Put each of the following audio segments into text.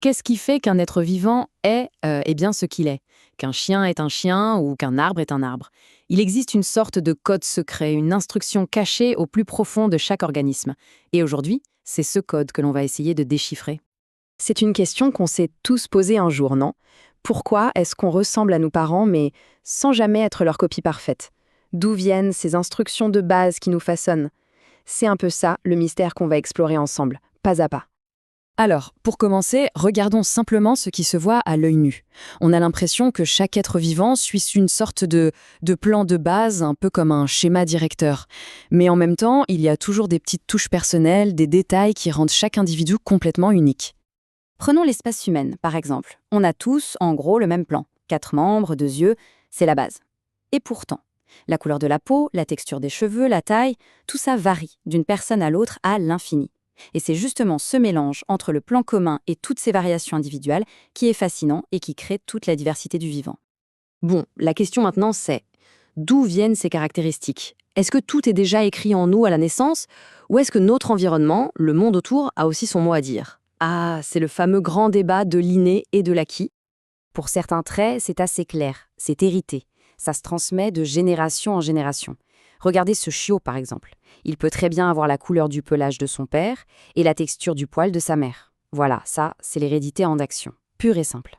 Qu'est-ce qui fait qu'un être vivant est, bien, ce qu'il est? Qu'un chien est un chien ou qu'un arbre est un arbre? Il existe une sorte de code secret, une instruction cachée au plus profond de chaque organisme. Et aujourd'hui, c'est ce code que l'on va essayer de déchiffrer. C'est une question qu'on s'est tous posée un jour, non? Pourquoi est-ce qu'on ressemble à nos parents, mais sans jamais être leur copie parfaite? D'où viennent ces instructions de base qui nous façonnent? C'est un peu ça, le mystère qu'on va explorer ensemble, pas à pas. Alors, pour commencer, regardons simplement ce qui se voit à l'œil nu. On a l'impression que chaque être vivant suit une sorte de plan de base, un peu comme un schéma directeur. Mais en même temps, il y a toujours des petites touches personnelles, des détails qui rendent chaque individu complètement unique. Prenons l'espèce humaine, par exemple. On a tous, en gros, le même plan. 4 membres, 2 yeux, c'est la base. Et pourtant, la couleur de la peau, la texture des cheveux, la taille, tout ça varie d'une personne à l'autre à l'infini. Et c'est justement ce mélange entre le plan commun et toutes ces variations individuelles qui est fascinant et qui crée toute la diversité du vivant. Bon, la question maintenant c'est, d'où viennent ces caractéristiques? Est-ce que tout est déjà écrit en nous à la naissance, ou est-ce que notre environnement, le monde autour, a aussi son mot à dire? Ah, c'est le fameux grand débat de l'inné et de l'acquis. Pour certains traits, c'est assez clair, c'est hérité. Ça se transmet de génération en génération. Regardez ce chiot, par exemple. Il peut très bien avoir la couleur du pelage de son père et la texture du poil de sa mère. Voilà, ça, c'est l'hérédité en action, pure et simple.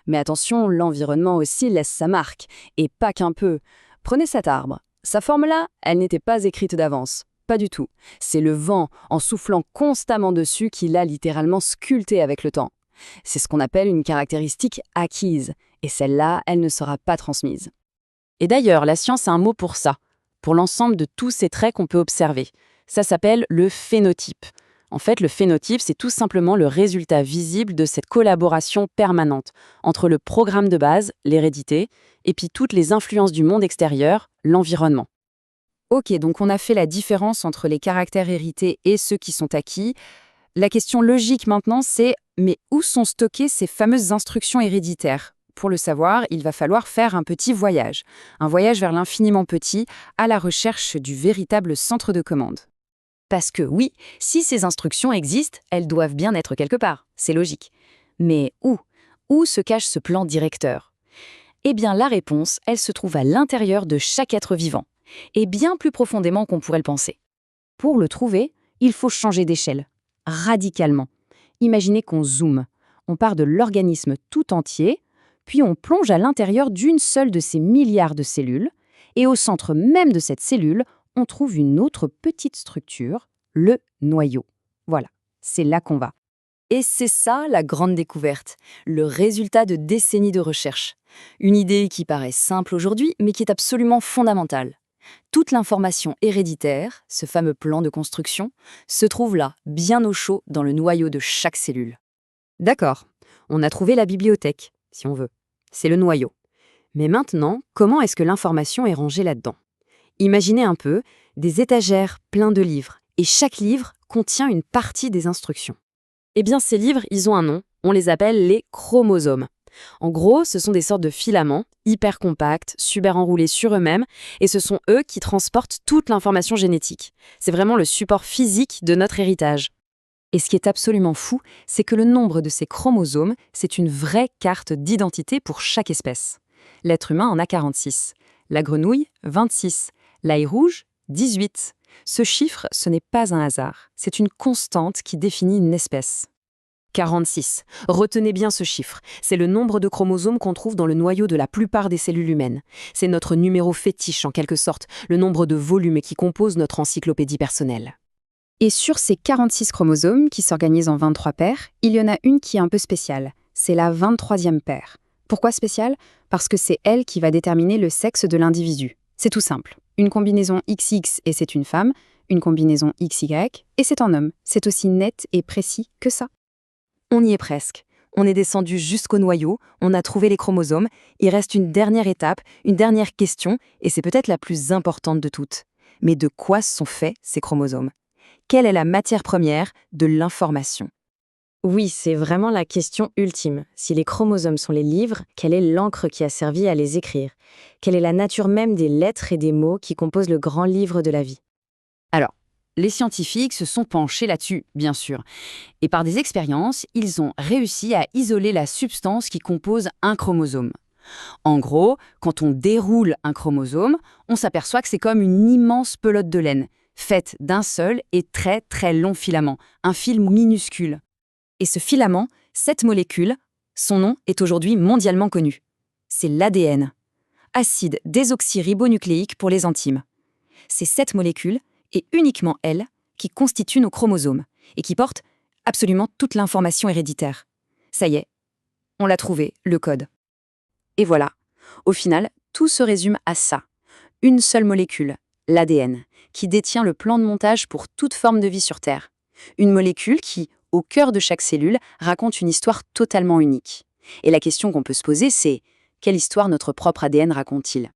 Mais attention, l'environnement aussi laisse sa marque, et pas qu'un peu. Prenez cet arbre. Sa forme-là, elle n'était pas écrite d'avance. Pas du tout. C'est le vent, en soufflant constamment dessus, qui l'a littéralement sculpté avec le temps. C'est ce qu'on appelle une caractéristique acquise, et celle-là, elle ne sera pas transmise. Et d'ailleurs, la science a un mot pour ça, pour l'ensemble de tous ces traits qu'on peut observer. Ça s'appelle le phénotype. En fait, le phénotype, c'est tout simplement le résultat visible de cette collaboration permanente entre le programme de base, l'hérédité, et puis toutes les influences du monde extérieur, l'environnement. Ok, donc on a fait la différence entre les caractères hérités et ceux qui sont acquis. La question logique maintenant, c'est mais où sont stockées ces fameuses instructions héréditaires? Pour le savoir, il va falloir faire un petit voyage. Un voyage vers l'infiniment petit, à la recherche du véritable centre de commande. Parce que oui, si ces instructions existent, elles doivent bien être quelque part, c'est logique. Mais où? Où se cache ce plan directeur? Eh bien, la réponse, elle se trouve à l'intérieur de chaque être vivant, et bien plus profondément qu'on pourrait le penser. Pour le trouver, il faut changer d'échelle, radicalement. Imaginez qu'on zoome. On part de l'organisme tout entier, puis on plonge à l'intérieur d'une seule de ces milliards de cellules, et au centre même de cette cellule, on trouve une autre petite structure, le noyau. Voilà, c'est là qu'on va. Et c'est ça la grande découverte, le résultat de décennies de recherche. Une idée qui paraît simple aujourd'hui, mais qui est absolument fondamentale. Toute l'information héréditaire, ce fameux plan de construction, se trouve là, bien au chaud, dans le noyau de chaque cellule. D'accord, on a trouvé la bibliothèque, si on veut. C'est le noyau. Mais maintenant, comment est-ce que l'information est rangée là-dedans? Imaginez un peu des étagères pleines de livres, et chaque livre contient une partie des instructions. Eh bien, ces livres, ils ont un nom, on les appelle les chromosomes. En gros, ce sont des sortes de filaments, hyper compacts, super enroulés sur eux-mêmes, et ce sont eux qui transportent toute l'information génétique. C'est vraiment le support physique de notre héritage. Et ce qui est absolument fou, c'est que le nombre de ces chromosomes, c'est une vraie carte d'identité pour chaque espèce. L'être humain en a 46, la grenouille, 26, l'ail rouge, 18. Ce chiffre, ce n'est pas un hasard, c'est une constante qui définit une espèce. 46. Retenez bien ce chiffre. C'est le nombre de chromosomes qu'on trouve dans le noyau de la plupart des cellules humaines. C'est notre numéro fétiche en quelque sorte, le nombre de volumes qui composent notre encyclopédie personnelle. Et sur ces 46 chromosomes, qui s'organisent en 23 paires, il y en a une qui est un peu spéciale. C'est la 23e paire. Pourquoi spéciale? Parce que c'est elle qui va déterminer le sexe de l'individu. C'est tout simple. Une combinaison XX et c'est une femme, une combinaison XY et c'est un homme. C'est aussi net et précis que ça. On y est presque. On est descendu jusqu'au noyau, on a trouvé les chromosomes, il reste une dernière étape, une dernière question, et c'est peut-être la plus importante de toutes. Mais de quoi sont faits ces chromosomes? Quelle est la matière première de l'information? Oui, c'est vraiment la question ultime. Si les chromosomes sont les livres, quelle est l'encre qui a servi à les écrire? Quelle est la nature même des lettres et des mots qui composent le grand livre de la vie? Alors, les scientifiques se sont penchés là-dessus, bien sûr. Et par des expériences, ils ont réussi à isoler la substance qui compose un chromosome. En gros, quand on déroule un chromosome, on s'aperçoit que c'est comme une immense pelote de laine, faite d'un seul et très très long filament, un fil minuscule. Et ce filament, cette molécule, son nom est aujourd'hui mondialement connu. C'est l'ADN, acide désoxyribonucléique pour les intimes. C'est cette molécule, et uniquement elle, qui constitue nos chromosomes, et qui porte absolument toute l'information héréditaire. Ça y est, on l'a trouvé, le code. Et voilà, au final, tout se résume à ça. Une seule molécule, l'ADN, qui détient le plan de montage pour toute forme de vie sur Terre. Une molécule qui, au cœur de chaque cellule, raconte une histoire totalement unique. Et la question qu'on peut se poser, c'est quelle histoire notre propre ADN raconte-t-il ?